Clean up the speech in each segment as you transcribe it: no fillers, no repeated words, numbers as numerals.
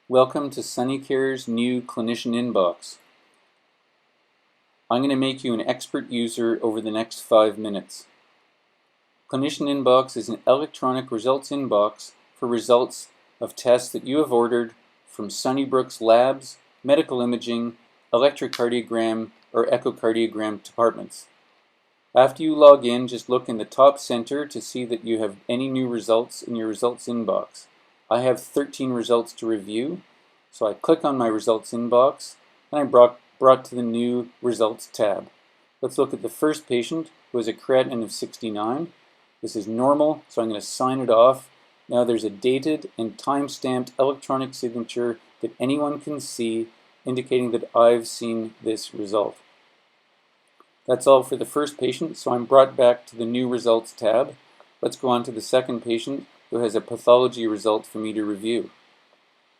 Welcome to SunnyCare's new Clinician Inbox. I'm going to make you an expert user over the next 5 minutes. Clinician Inbox is an electronic results inbox for results of tests that you have ordered from Sunnybrook's labs, medical imaging, electrocardiogram, or echocardiogram departments. After you log in, just look in the top center to see that you have any new results in your results inbox. I have 13 results to review, so I click on my results inbox and I'm brought to the new results tab. Let's look at the first patient who has a creatinine of 69. This is normal, so I'm going to sign it off. Now there's a dated and time-stamped electronic signature that anyone can see indicating that I've seen this result. That's all for the first patient, so I'm brought back to the new results tab. Let's go on to the second patient who has a pathology result for me to review.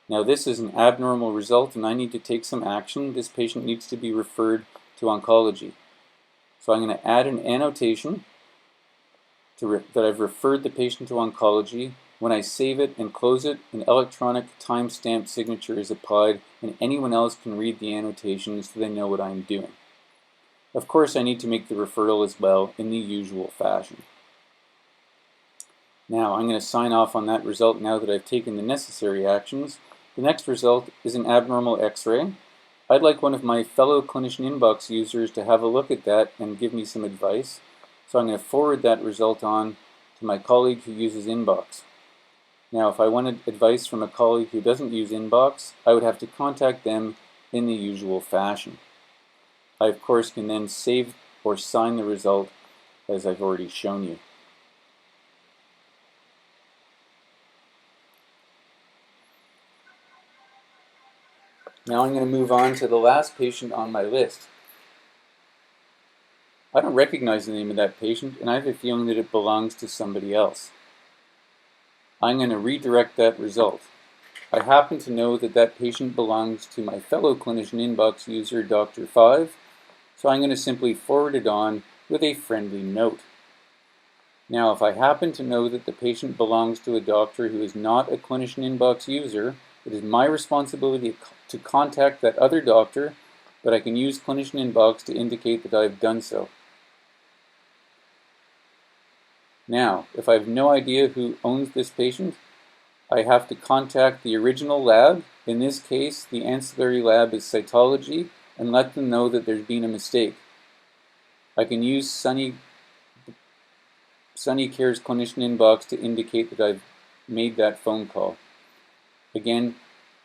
Now this is an abnormal result and I need to take some action. This patient needs to be referred to oncology. So I'm going to add an annotation that I've referred the patient to oncology. When I save it and close it, an electronic time-stamped signature is applied and anyone else can read the annotation so they know what I'm doing. Of course, I need to make the referral as well in the usual fashion. Now, I'm going to sign off on that result now that I've taken the necessary actions. The next result is an abnormal X-ray. I'd like one of my fellow Clinician Inbox users to have a look at that and give me some advice. So I'm going to forward that result on to my colleague who uses Inbox. Now, if I wanted advice from a colleague who doesn't use Inbox, I would have to contact them in the usual fashion. I, of course, can then save or sign the result as I've already shown you. Now I'm going to move on to the last patient on my list. I don't recognize the name of that patient, and I have a feeling that it belongs to somebody else. I'm going to redirect that result. I happen to know that that patient belongs to my fellow Clinician Inbox user, Dr. 5, so I'm going to simply forward it on with a friendly note. Now, if I happen to know that the patient belongs to a doctor who is not a Clinician Inbox user, it is my responsibility to contact that other doctor, but I can use Clinician Inbox to indicate that I've done so. Now, if I have no idea who owns this patient, I have to contact the original lab. In this case, the ancillary lab is cytology, and let them know that there's been a mistake. I can use SunnyCare's Clinician Inbox to indicate that I've made that phone call. Again,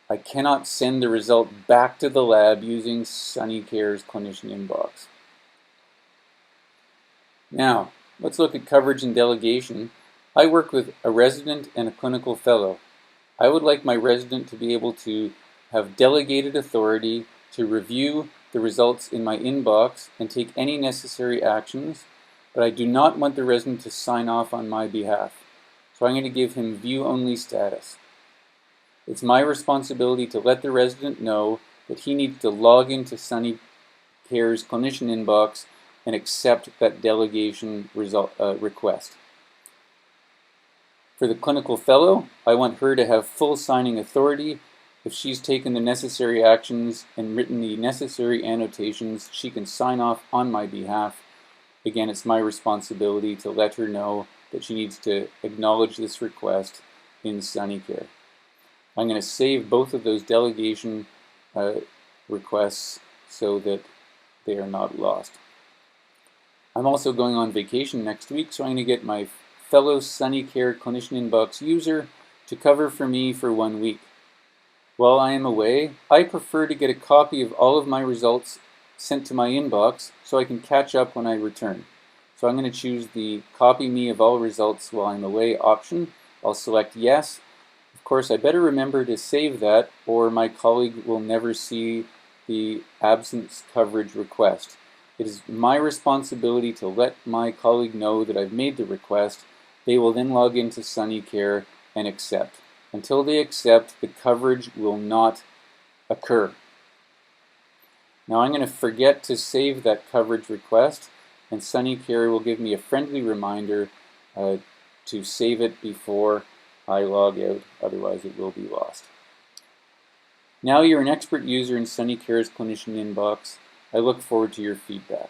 I cannot send the result back to the lab using SunnyCare's Clinician Inbox. Now, let's look at coverage and delegation. I work with a resident and a clinical fellow. I would like my resident to be able to have delegated authority to review the results in my inbox and take any necessary actions, but I do not want the resident to sign off on my behalf. So I'm going to give him view-only status. It's my responsibility to let the resident know that he needs to log into SunnyCare's Clinician Inbox and accept that delegation request. For the clinical fellow, I want her to have full signing authority. If she's taken the necessary actions and written the necessary annotations, she can sign off on my behalf. Again, it's my responsibility to let her know that she needs to acknowledge this request in SunnyCare. I'm going to save both of those delegation requests so that they are not lost. I'm also going on vacation next week, so I'm going to get my fellow SunnyCare Clinician Inbox user to cover for me for 1 week. While I am away, I prefer to get a copy of all of my results sent to my inbox so I can catch up when I return. So I'm going to choose the copy me of all results while I'm away option. I'll select yes. Of course, I better remember to save that or my colleague will never see the absence coverage request. It is my responsibility to let my colleague know that I've made the request. They will then log into SunnyCare and accept. Until they accept, the coverage will not occur. Now I'm going to forget to save that coverage request, and SunnyCare will give me a friendly reminder to save it before I log out, otherwise it will be lost. Now you're an expert user in SunnyCare's Clinician Inbox. I look forward to your feedback.